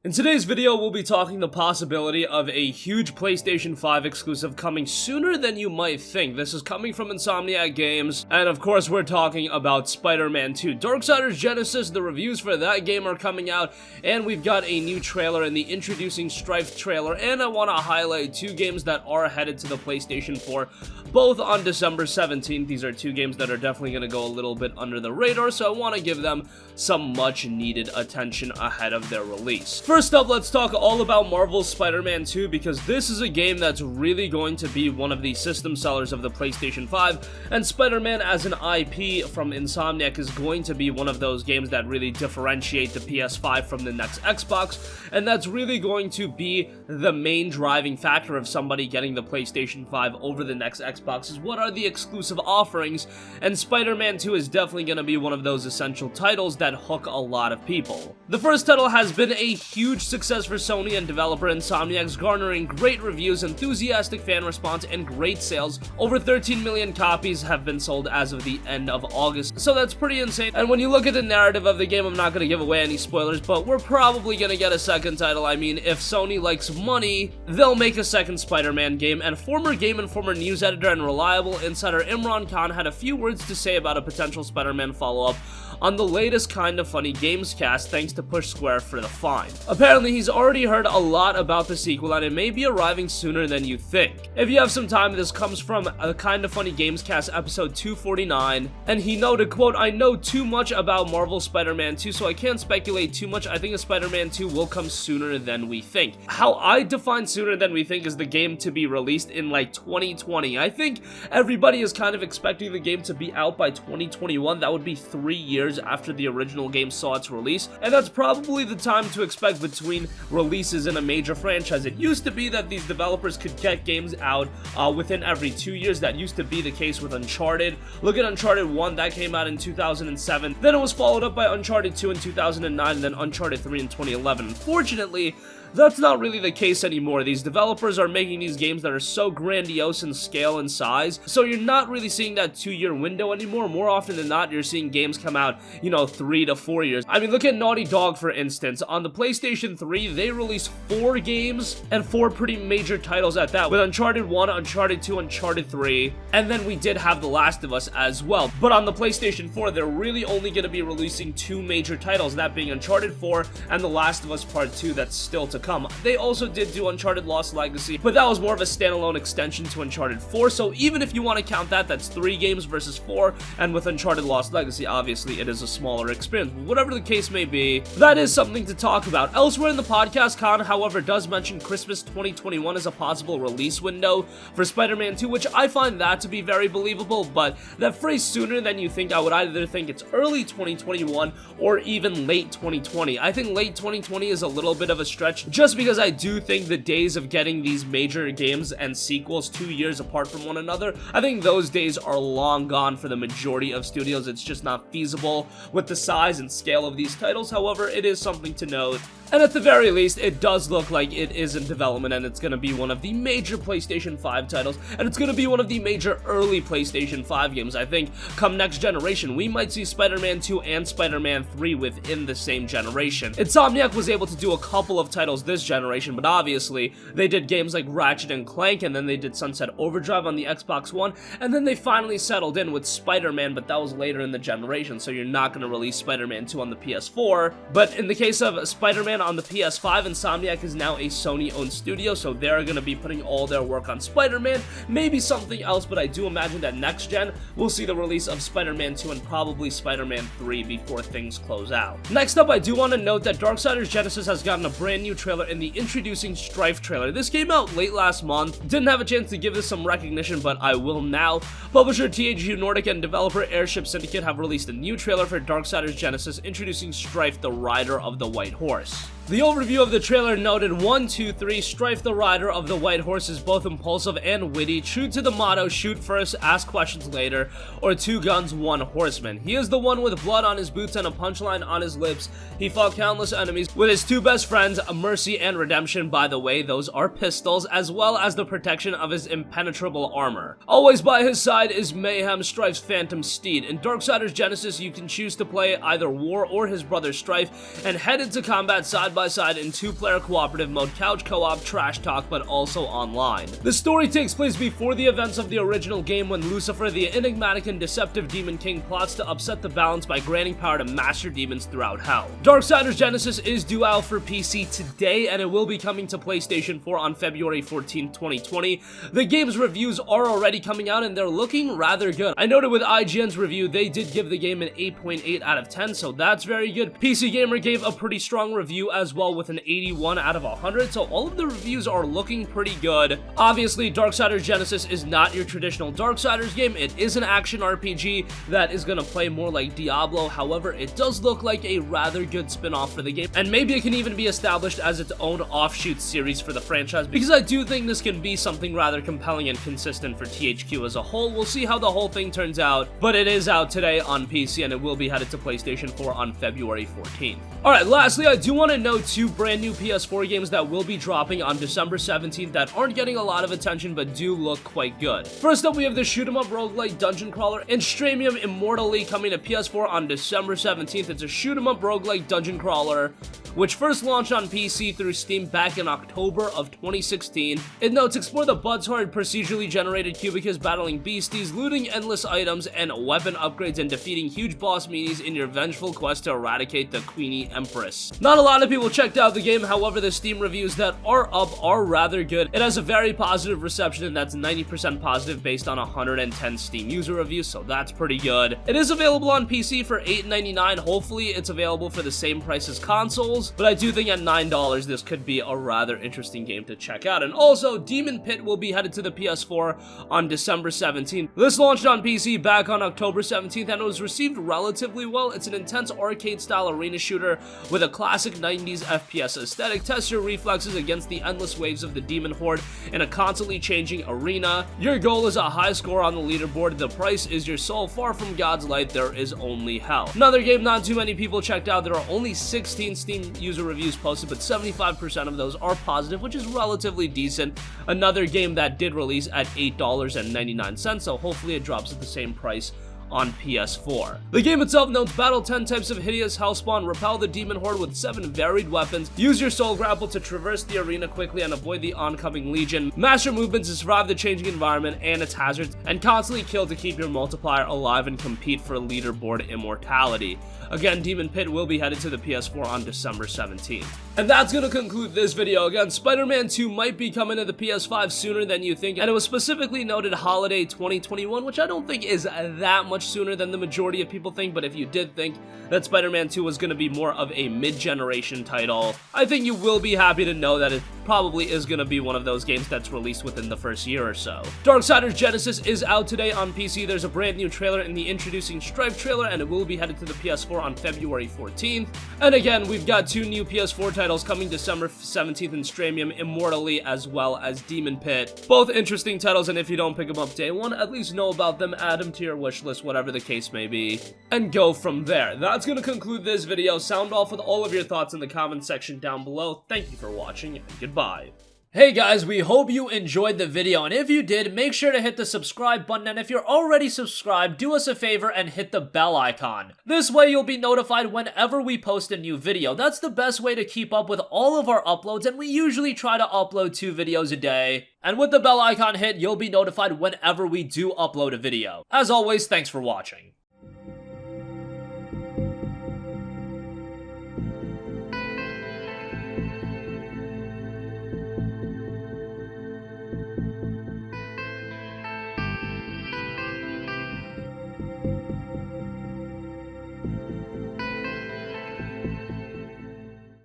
In today's video, we'll be talking the possibility of a huge PlayStation 5 exclusive coming sooner than you might think. This is coming from Insomniac Games, and of course we're talking about Spider-Man 2. Darksiders Genesis, the reviews for that game are coming out, and we've got a new trailer in the Introducing Strife trailer, and I want to highlight two games that are headed to the PlayStation 4, both on December 17th. These are two games that are definitely going to go a little bit under the radar, so I want to give them some much needed attention ahead of their release. First up, let's talk all about Marvel's Spider-Man 2, because this is a game that's really going to be one of the system sellers of the PlayStation 5, and Spider-Man as an IP from Insomniac is going to be one of those games that really differentiate the PS5 from the next Xbox, and that's really going to be the main driving factor of somebody getting the PlayStation 5 over the next Xbox, is what are the exclusive offerings, and Spider-Man 2 is definitely going to be one of those essential titles that hook a lot of people. The first title has been a huge success for Sony and developer Insomniac's, garnering great reviews, enthusiastic fan response, and great sales. Over 13 million copies have been sold as of the end of August, so that's pretty insane. And when you look at the narrative of the game, I'm not going to give away any spoilers, but we're probably going to get a second title. I mean, if Sony likes money, they'll make a second Spider-Man game, and former Game Informer news editor and reliable insider Imran Khan had a few words to say about a potential Spider-Man follow-up on the latest Kinda Funny Games cast, thanks to Push Square for the fine. Apparently, he's already heard a lot about the sequel, and it may be arriving sooner than you think. If you have some time, this comes from a Kinda Funny Games cast episode 249, and he noted, quote, "I know too much about Marvel's Spider-Man 2, so I can't speculate too much. I think a Spider-Man 2 will come sooner than we think." How I define sooner than we think is the game to be released in like 2020. I think everybody is kind of expecting the game to be out by 2021. That would be 3 years after the original game saw its release, and that's probably the time to expect between releases in a major franchise. It used to be that these developers could get games out within every 2 years. That used to be the case with Uncharted. Look at Uncharted 1, that came out in 2007, then it was followed up by Uncharted 2 in 2009, and then Uncharted 3 in 2011. Unfortunately, that's not really the case anymore. These developers are making these games that are so grandiose in scale and size, so you're not really seeing that 2-year window anymore. More often than not, you're seeing games come out, 3 to 4 years. I mean, look at Naughty Dog, for instance. On the PlayStation 3, they released 4 games, and 4 pretty major titles at that, with Uncharted 1, Uncharted 2, Uncharted 3, and then we did have The Last of Us as well. But on the PlayStation 4, they're really only going to be releasing 2 major titles, that being Uncharted 4 and The Last of Us Part 2 that's still to come. They also did do Uncharted Lost Legacy, but that was more of a standalone extension to Uncharted 4, so even if you want to count that, that's 3 games versus 4, and with Uncharted Lost Legacy, obviously, it is a smaller experience. But whatever the case may be, that is something to talk about. Elsewhere in the podcast, Khan, however, does mention Christmas 2021 as a possible release window for Spider-Man 2, which I find that to be very believable, but that phrase sooner than you think, I would either think it's early 2021 or even late 2020. I think late 2020 is a little bit of a stretch, just because I do think the days of getting these major games and sequels 2 years apart from one another, I think those days are long gone for the majority of studios. It's just not feasible with the size and scale of these titles. However, it is something to note. And at the very least, it does look like it is in development, and it's going to be one of the major PlayStation 5 titles, and it's going to be one of the major early PlayStation 5 games. I think come next generation, we might see Spider-Man 2 and Spider-Man 3 within the same generation. Insomniac was able to do a couple of titles this generation, but obviously, they did games like Ratchet and Clank, and then they did Sunset Overdrive on the Xbox One, and then they finally settled in with Spider-Man, but that was later in the generation, so you're not going to release Spider-Man 2 on the PS4. But in the case of Spider-Man on the PS5, Insomniac is now a Sony-owned studio, so they're going to be putting all their work on Spider-Man, maybe something else, but I do imagine that next gen, we'll see the release of Spider-Man 2 and probably Spider-Man 3 before things close out. Next up, I do want to note that Darksiders Genesis has gotten a brand new trailer in the Introducing Strife trailer. This came out late last month. Didn't have a chance to give this some recognition, but I will now. Publisher THQ Nordic and developer Airship Syndicate have released a new trailer for Darksiders Genesis, Introducing Strife, the Rider of the White Horse. The overview of the trailer noted 1, 2, 3, Strife the Rider of the White Horse is both impulsive and witty, true to the motto, shoot first, ask questions later, or 2 guns, 1 horseman. He is the one with blood on his boots and a punchline on his lips. He fought countless enemies with his 2 best friends, Mercy and Redemption. By the way, those are pistols, as well as the protection of his impenetrable armor. Always by his side is Mayhem, Strife's phantom steed. In Darksiders Genesis, you can choose to play either War or his brother Strife, and head into combat side side-by-side in 2-player cooperative mode, couch co-op, trash talk, but also online. The story takes place before the events of the original game when Lucifer, the enigmatic and deceptive Demon King, plots to upset the balance by granting power to master demons throughout hell. Darksiders Genesis is due out for PC today, and it will be coming to PlayStation 4 on February 14, 2020. The game's reviews are already coming out, and they're looking rather good. I noted with IGN's review, they did give the game an 8.8 out of 10, so that's very good. PC Gamer gave a pretty strong review as well with an 81 out of 100, so all of the reviews are looking pretty good. Obviously, Darksiders Genesis is not your traditional Darksiders game. It is an action RPG that is gonna play more like Diablo. However, it does look like a rather good spin-off for the game, and maybe it can even be established as its own offshoot series for the franchise, because I do think this can be something rather compelling and consistent for THQ as a whole. We'll see how the whole thing turns out, but it is out today on PC, and it will be headed to PlayStation 4 on February 14th. Alright, lastly, I do want to note 2 brand new PS4 games that will be dropping on December 17th that aren't getting a lot of attention but do look quite good. First up, we have the shoot-'em-up roguelike dungeon crawler Instramium Immortally coming to PS4 on December 17th. It's a shoot-'em-up roguelike dungeon crawler which first launched on PC through Steam back in October of 2016. It notes, explore the Buzzhard procedurally generated cubicus battling beasties, looting endless items and weapon upgrades, and defeating huge boss meanies in your vengeful quest to eradicate the Queenie Empress. Not a lot of people checked out the game, however the Steam reviews that are up are rather good. It has a very positive reception, and that's 90% positive based on 110 Steam user reviews, so that's pretty good. It is available on PC for $8.99. Hopefully it's available for the same price as consoles, but I do think at $9 this could be a rather interesting game to check out. And also, Demon Pit will be headed to the PS4 on December 17th. This launched on PC back on October 17th and was received relatively well. It's an intense arcade-style arena shooter with a classic 90s FPS aesthetic. Test your reflexes against the endless waves of the demon horde in a constantly changing arena. Your goal is a high score on the leaderboard. The price is your soul. Far from God's light, there is only hell. Another game not too many people checked out. There are only 16 Steam user reviews posted, but 75% of those are positive, which is relatively decent. Another game that did release at $8.99, so hopefully it drops at the same price on PS4. The game itself notes, battle 10 types of hideous hellspawn, repel the demon horde with 7 varied weapons, use your soul grapple to traverse the arena quickly and avoid the oncoming legion, master movements to survive the changing environment and its hazards, and constantly kill to keep your multiplier alive and compete for leaderboard immortality. Again, Demon Pit will be headed to the PS4 on December 17th. And that's gonna conclude this video. Again, Spider-Man 2 might be coming to the PS5 sooner than you think, and it was specifically noted holiday 2021, which I don't think is that much sooner than the majority of people think, but if you did think that Spider-Man 2 was gonna be more of a mid-generation title, I think you will be happy to know that it probably is gonna be one of those games that's released within the first year or so. Darksiders Genesis is out today on PC. There's a brand new trailer in the Introducing Stripe trailer, and it will be headed to the PS4 on February 14th. And again, we've got 2 new PS4 titles coming December 17th, Instramium Immortally as well as Demon Pit. Both interesting titles, and if you don't pick them up day one, at least know about them, add them to your wish list, whatever the case may be, and go from there. That's gonna conclude this video. Sound off with all of your thoughts in the comment section down below. Thank you for watching, and goodbye. Hey guys, we hope you enjoyed the video, and if you did, make sure to hit the subscribe button, and if you're already subscribed, do us a favor and hit the bell icon. This way you'll be notified whenever we post a new video. That's the best way to keep up with all of our uploads, and we usually try to upload 2 videos a day. And with the bell icon hit, you'll be notified whenever we do upload a video. As always, thanks for watching.